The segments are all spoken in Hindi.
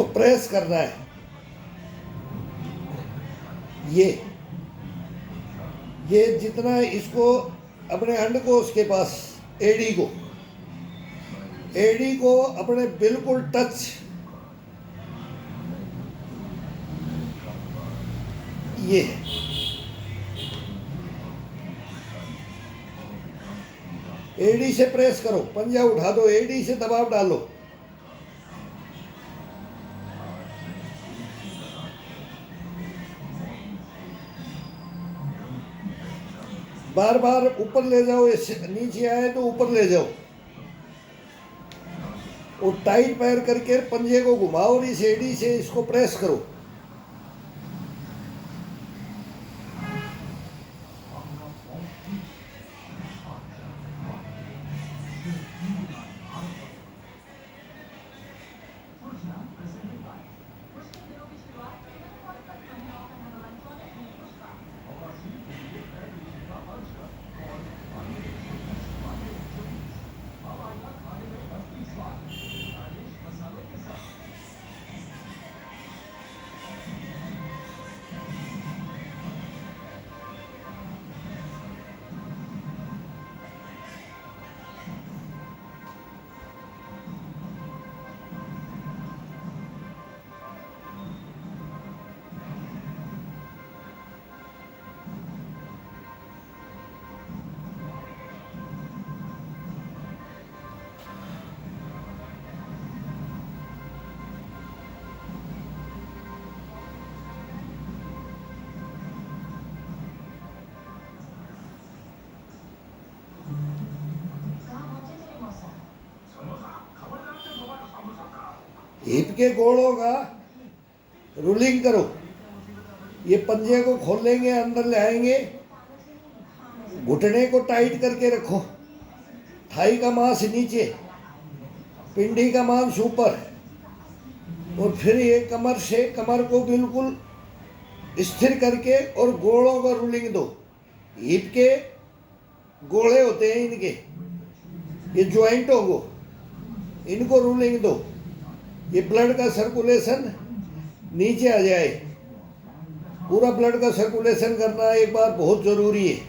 इसको प्रेस करना है। ये जितना इसको अपने अंड को उसके पास एडी को अपने बिल्कुल टच, ये एडी से प्रेस करो, पंजा उठा दो, एडी से दबाव डालो। बार बार ऊपर ले जाओ, नीचे आए तो ऊपर ले जाओ और टाइट पैर करके पंजे को घुमाओ और इस एडी से इसको प्रेस करो। हिप के गोड़ों का रूलिंग करो। ये पंजे को खोलेंगे, अंदर ले आएंगे, घुटने को टाइट करके रखो, थाई का मांस नीचे, पिंडी का मांस ऊपर, और फिर ये कमर से कमर को बिल्कुल स्थिर करके और गोड़ों का रूलिंग दो। हिप के गोड़े होते हैं इनके, ये ज्वाइंटों को, इनको रूलिंग दो। ये ब्लड का सर्कुलेशन नीचे आ जाए, पूरा ब्लड का सर्कुलेशन करना एक बार बहुत जरूरी है।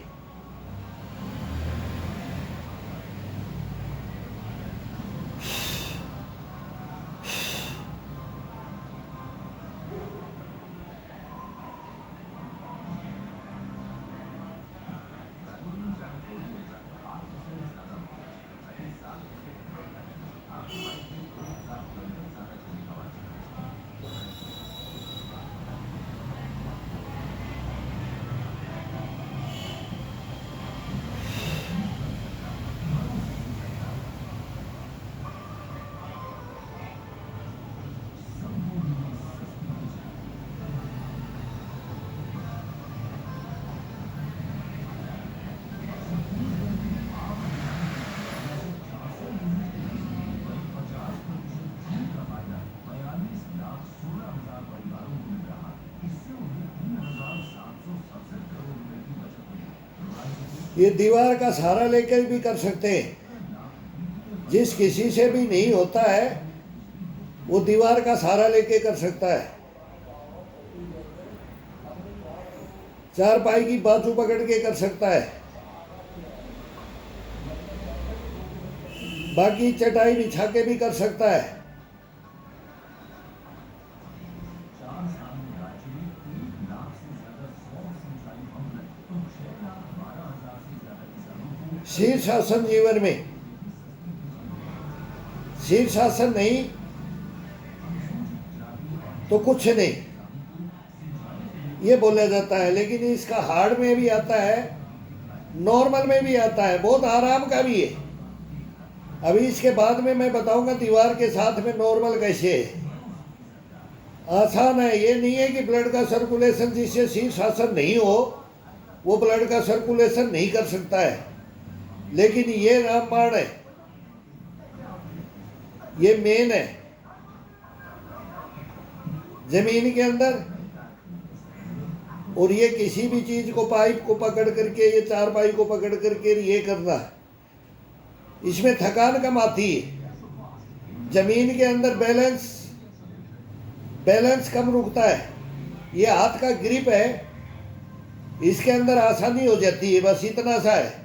ये दीवार का सहारा लेकर भी कर सकते हैं। जिस किसी से भी नहीं होता है वो दीवार का सहारा लेके कर सकता है। चारपाई की बाजू पकड़ के कर सकता है, बाकी चटाई बिछा के भी कर सकता है। शीर्षासन जीवन में, शीर्षासन नहीं तो कुछ नहीं ये बोला जाता है, लेकिन इसका हार्ड में भी आता है, नॉर्मल में भी आता है, बहुत आराम का भी है। अभी इसके बाद में मैं बताऊंगा दीवार के साथ में नॉर्मल कैसे है। आसान है, ये नहीं है कि ब्लड का सर्कुलेशन जिससे शीर्षासन नहीं हो वो ब्लड का सर्कुलेशन नहीं कर सकता है, लेकिन ये रामबाण है, ये मेन है। जमीन के अंदर, और ये किसी भी चीज को, पाइप को पकड़ करके, ये चारपाई को पकड़ करके ये करना, इसमें थकान कम आती है। जमीन के अंदर बैलेंस बैलेंस कम रुकता है। ये हाथ का ग्रिप है, इसके अंदर आसानी हो जाती है, बस इतना सा है।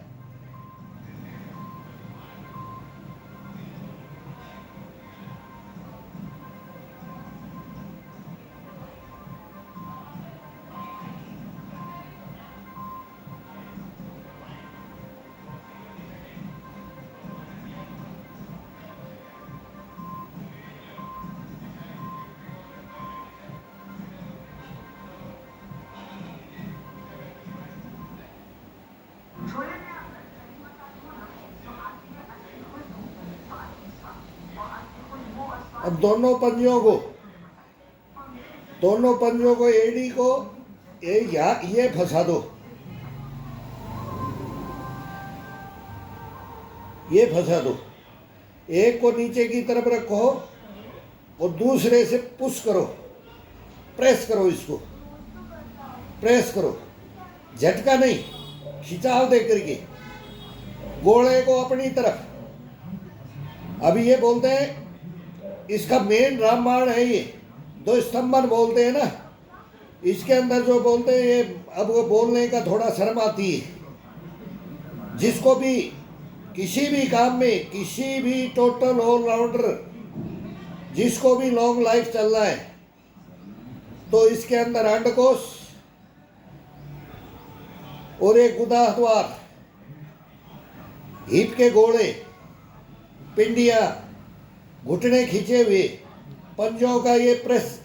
अब दोनों पंजों को एड़ी को ये फंसा दो, ये फंसा दो। एक को नीचे की तरफ रखो और दूसरे से पुश करो, प्रेस करो, इसको प्रेस करो, झटका नहीं, खिंचाव दे करके गोले को अपनी तरफ। अभी ये बोलते हैं, इसका मेन रामबाण है ये, दो स्तंभन बोलते हैं ना, इसके अंदर जो बोलते हैं ये, अब वो बोलने का थोड़ा शर्म आती है। जिसको भी किसी भी काम में, किसी भी टोटल ऑलराउंडर जिसको भी लॉन्ग लाइफ चलना है, तो इसके अंदर अंडकोश और एक गुदा द्वार, हिप के गोले, पिंडिया, घुटने खींचे हुए, पंजों का ये प्रेस,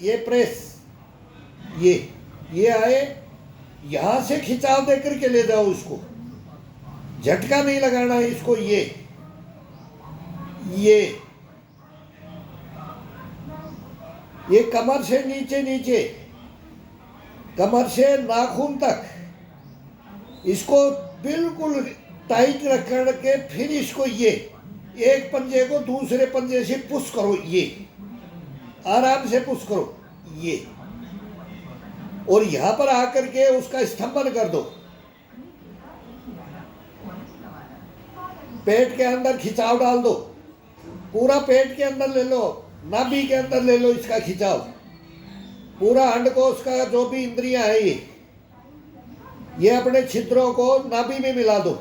ये आए, यहां से खिंचाव दे करके ले जाओ उसको, झटका नहीं लगाना इसको। ये कमर से नीचे, कमर से नाखून तक इसको बिल्कुल टाइट रख के फिर इसको एक पंजे को दूसरे पंजे से पुश करो, आराम से पुश करो और यहां पर आकर के उसका स्तंभन कर दो। पेट के अंदर खिंचाव डाल दो, पूरा पेट के अंदर ले लो, नाभि के अंदर ले लो इसका खिंचाव, पूरा अंडकोश का जो भी इंद्रियां है ये अपने छिद्रों को नाभि में मिला दो,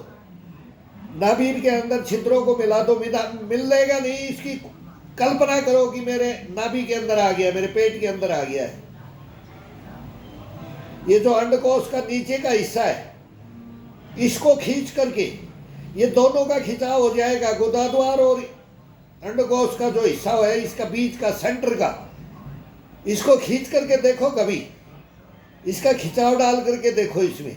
नाभि के अंदर छिद्रों को मिला दो। मिलेगा नहीं, इसकी कल्पना करो कि मेरे नाभि के अंदर आ गया, मेरे पेट के अंदर आ गया है। ये जो अंडकोश का नीचे का हिस्सा है, इसको खींच करके ये दोनों का खिंचाव हो जाएगा, गुदाद्वार और अंडकोश का जो हिस्सा है, इसका बीच का सेंटर का, इसको खींच करके देखो, कभी इसका खिंचाव डाल करके देखो इसमें,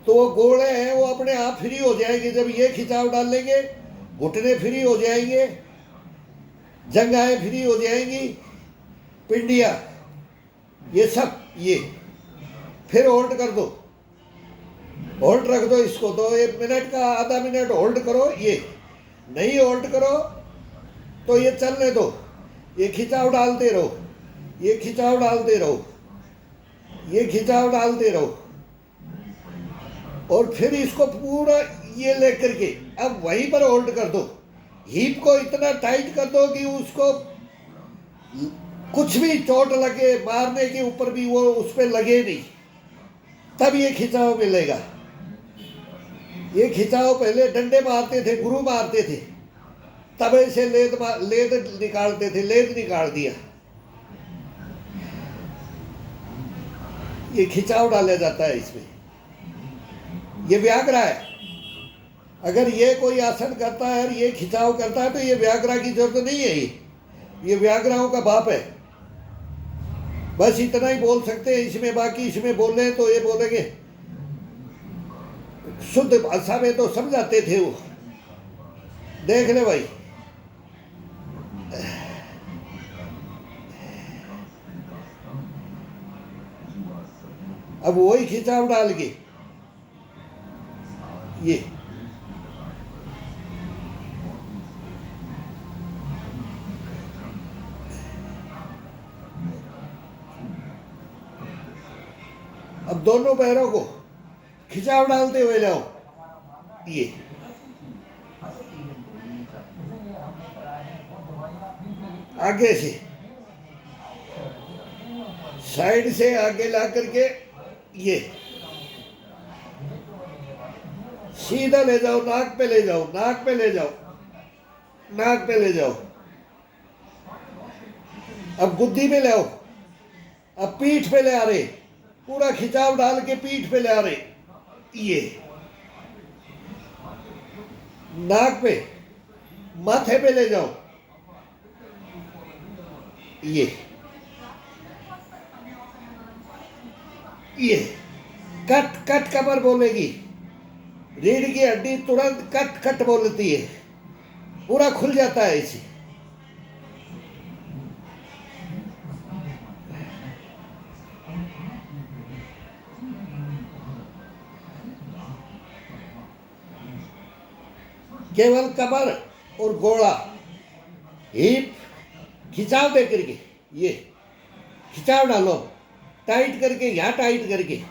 तो वो गोले हैं वो अपने आप फ्री हो जाएंगे। जब ये खिंचाव डाल लेंगे, घुटने फ्री हो जाएंगे, जंघाएं फ्री हो जाएंगी, पिंडिया, ये सब, ये फिर होल्ड कर दो, होल्ड रख दो इसको, तो 1 मिनट का, आधा मिनट होल्ड करो। ये नहीं होल्ड करो तो ये चलने दो, ये खिंचाव डालते रहो, ये खिंचाव डालते रहो, ये खिंचाव डालते रहो, और फिर इसको पूरा ये लेकर के अब वहीं पर होल्ड कर दो। हिप को इतना टाइट कर दो कि उसको कुछ भी चोट लगे, मारने के ऊपर भी वो उस पर लगे नहीं, तब ये खिंचाव मिलेगा। ये खिंचाव पहले डंडे मारते थे, गुरु मारते थे, तब ऐसे लेद निकालते थे, लेद निकाल दिया, ये खिंचाव डाला जाता है इसमें। ये व्याघ्रा है, अगर ये कोई आसन करता है और ये खिंचाव करता है तो ये व्याघ्रा की जरूरत नहीं है, ये व्याघ्राओं का बाप है। बस इतना ही बोल सकते हैं इसमें, बाकी इसमें बोल रहे तो ये बोलेंगे, शुद्ध भाषा में तो समझाते थे वो, देख ले भाई। अब वही खिंचाव डाल के ये अब दोनों पैरों को खिंचाव डालते हुए जाओ, ये आगे से साइड से आगे ला करके ये सीधा ले जाओ, नाक पे ले जाओ, नाक पे ले जाओ, नाक पे ले जाओ। अब गुद्दी पे ले आओ, अब पीठ पे ले आ रहे, पूरा खिंचाव डाल के पीठ पे ले आ रहे, ये नाक पे, माथे पे ले जाओ, ये कट कट कमर बोलेगी, रीढ़ की हड्डी तुरंत कट कट बोलती है, पूरा खुल जाता है इसे। केवल कमर और गोड़ा, हिप खिंचाव दे करके, ये खिंचाव डालो, टाइट करके, यहाँ टाइट करके,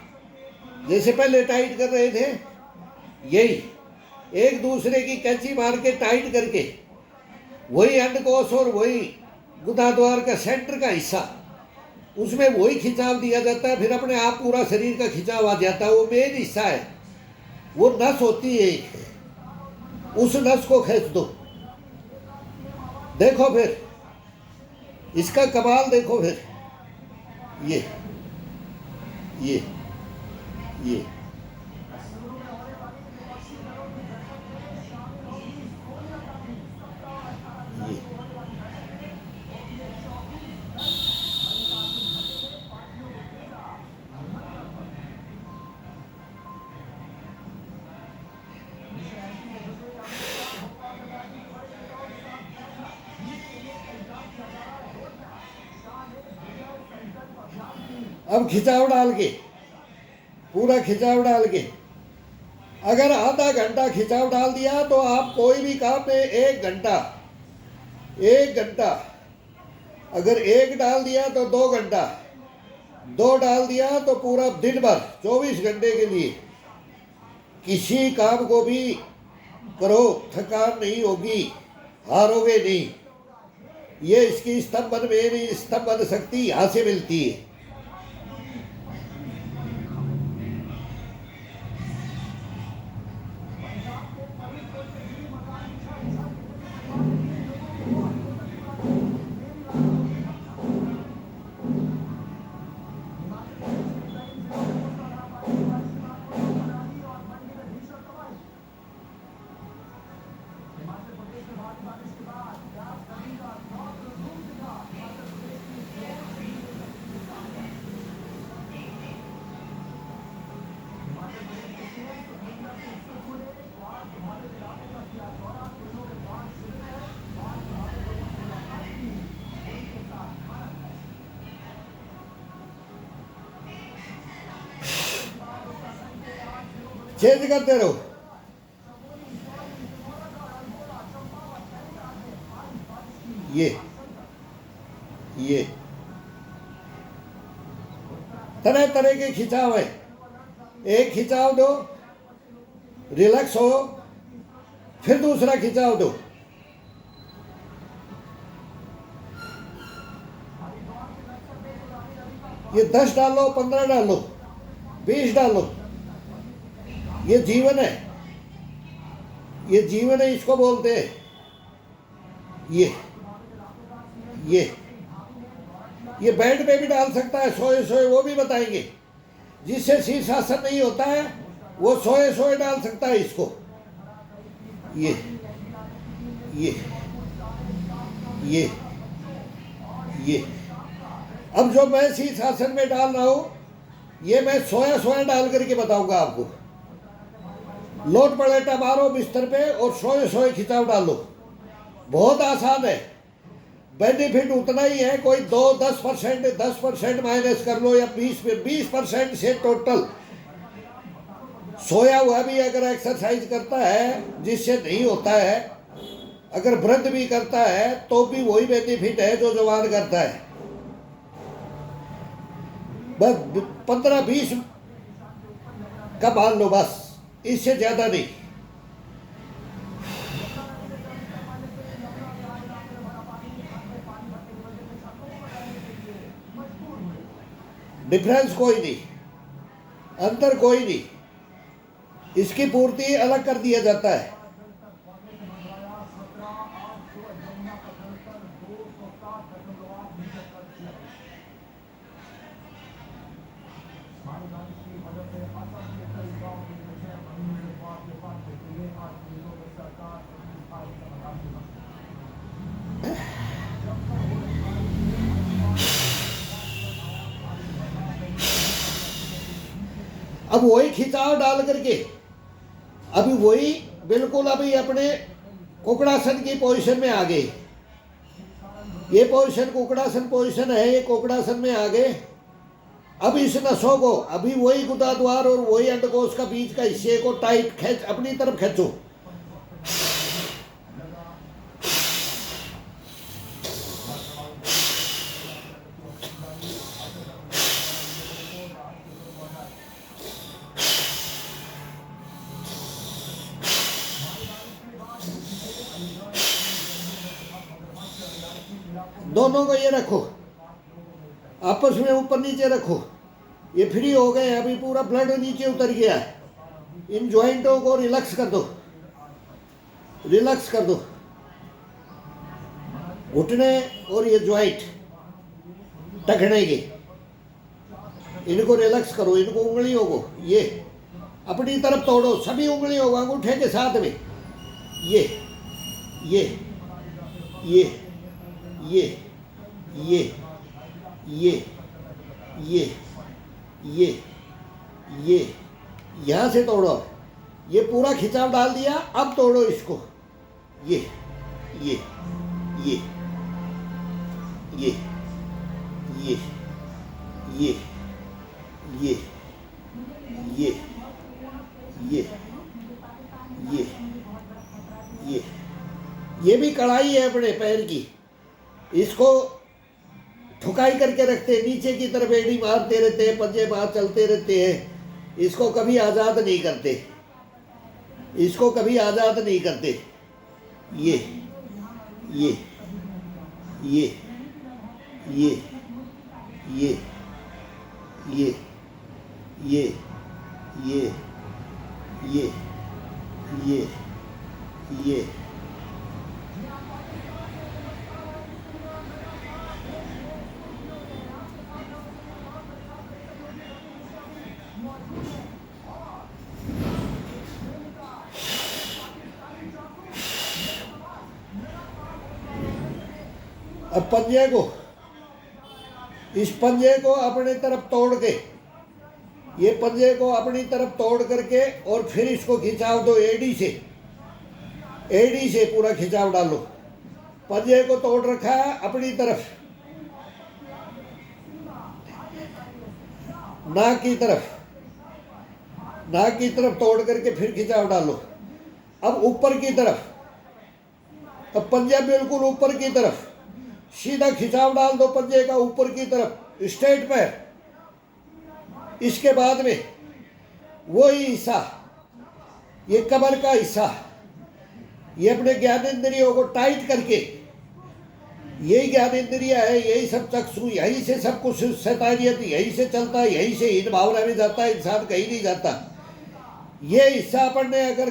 जैसे पहले टाइट कर रहे थे, यही एक दूसरे की कैंची मार के टाइट करके, वही अंडकोश और वही गुदाद्वार का सेंटर का हिस्सा, उसमें वही खिंचाव दिया जाता है, फिर अपने आप पूरा शरीर का खिंचाव आ जाता है। वो मेन हिस्सा है, वो नस होती है, उस नस को खींच दो। देखो फिर इसका कमाल देखो फिर, ये ये ये ये अब खिंचाव डाल के, पूरा खिंचाव डाल के, अगर आधा घंटा खिंचाव डाल दिया तो आप कोई भी काम में 1 घंटा, 1 घंटा, अगर 1 डाल दिया तो 2 घंटा, 2 डाल दिया तो पूरा दिन भर 24 घंटे के लिए किसी काम को भी करो, थकान नहीं होगी, हारोगे नहीं। ये इसकी स्तंभन मेरी स्तंभन शक्ति यहाँ से मिलती है। चेंज करते रहो। ये तरह तरह के खिंचाव है। एक खिंचाव दो, रिलैक्स हो, फिर दूसरा खिंचाव दो। ये 10 डालो, 15 डालो, 20 डालो। ये जीवन है, ये जीवन है, इसको बोलते हैं। ये बेड पे भी डाल सकता है, सोए सोए, वो भी बताएंगे। जिससे शीर्षासन नहीं होता है वो सोए सोए डाल सकता है इसको। ये अब जो मैं शीर्षासन में डाल रहा हूं, ये मैं सोया सोया डाल करके बताऊंगा आपको। लोट पलेटा मारो बिस्तर पे और सोए सोए खिंचाव डालो। बहुत आसान है, बेनिफिट उतना ही है। कोई 10% माइनस कर लो, या 20% से टोटल। सोया हुआ भी अगर एक्सरसाइज करता है, जिससे नहीं होता है, अगर व्रत भी करता है तो भी वही बेनिफिट है जो जवान करता है। बस 15-20 का मान लो, बस इससे ज्यादा नहीं। डिफरेंस कोई नहीं, अंतर कोई नहीं, इसकी पूर्ति अलग कर दिया जाता है। अब वही खिंचाव डाल करके अभी वही बिल्कुल अभी अपने कुकड़ासन की पोजीशन में आ गए। ये पोजीशन कुकड़ासन पोजीशन है, ये कुकड़ासन में आ गए। अब इस नसों को अभी वही गुदाद्वार और वही अंडकोश का बीच का हिस्से को टाइट खींच, अपनी तरफ खींचो। दोनों को ये रखो, आपस में ऊपर नीचे रखो, ये फ्री हो गए। अभी पूरा ब्लड नीचे उतर गया है। इन ज्वाइंटों को रिलैक्स कर दो, रिलैक्स कर दो। घुटने और ये ज्वाइंट टखने के, इनको रिलैक्स करो। इनको उंगलियों को ये अपनी तरफ तोड़ो, सभी उंगलियों को अंगूठे के साथ में। ये ये ये ये ये ये ये ये यहाँ से तोड़ो। ये पूरा खिंचाव डाल दिया, अब तोड़ो इसको। ये ये ये ये ये ये ये ये ये ये ये भी कढ़ाई है अपने पैर की। इसको ठुकाई करके रखते, नीचे की तरफ एड़ी मारते रहते हैं, पंजे मार चलते रहते हैं। इसको कभी आज़ाद नहीं करते, इसको कभी आज़ाद नहीं करते। ये ये ये ये ये ये ये ये ये ये ये अब पंजे को, इस पंजे को अपनी तरफ तोड़ के, ये पंजे को अपनी तरफ तोड़ करके और फिर इसको खिंचाव दो एड़ी से, एड़ी से पूरा खिंचाव डालो। पंजे को तोड़ रखा है अपनी तरफ, नाक की तरफ, नाक की तरफ तोड़ करके फिर खिंचाव डालो। अब ऊपर की तरफ, अब पंजा बिल्कुल ऊपर की तरफ, सीधा खिंचाव डाल दो पंजे का ऊपर की तरफ, स्ट्रेट पैर। इसके बाद में वही हिस्सा, ये कमर का हिस्सा, ये अपने ज्ञानेंद्रियों को टाइट करके, यही ज्ञानेंद्रिय है, यही सब चक्षु, यहीं से सब कुछ शैतानियत यहीं से चलता है, यहीं से हीन भावना में जाता है, इंसान कहीं नहीं जाता। ये हिस्सा अपन ने अगर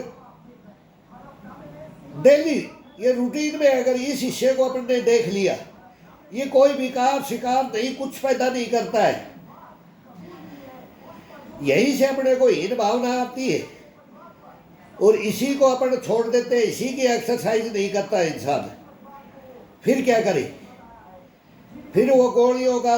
डेली ये रूटीन में अगर इस हिस्से को अपन ने देख लिया, ये कोई विकार शिकार नहीं, कुछ पैदा नहीं करता है। यहीं से अपने को हीन भावना आती है और इसी को अपन छोड़ देते हैं, इसी की एक्सरसाइज नहीं करता इंसान। फिर क्या करे? फिर वो गोलियों का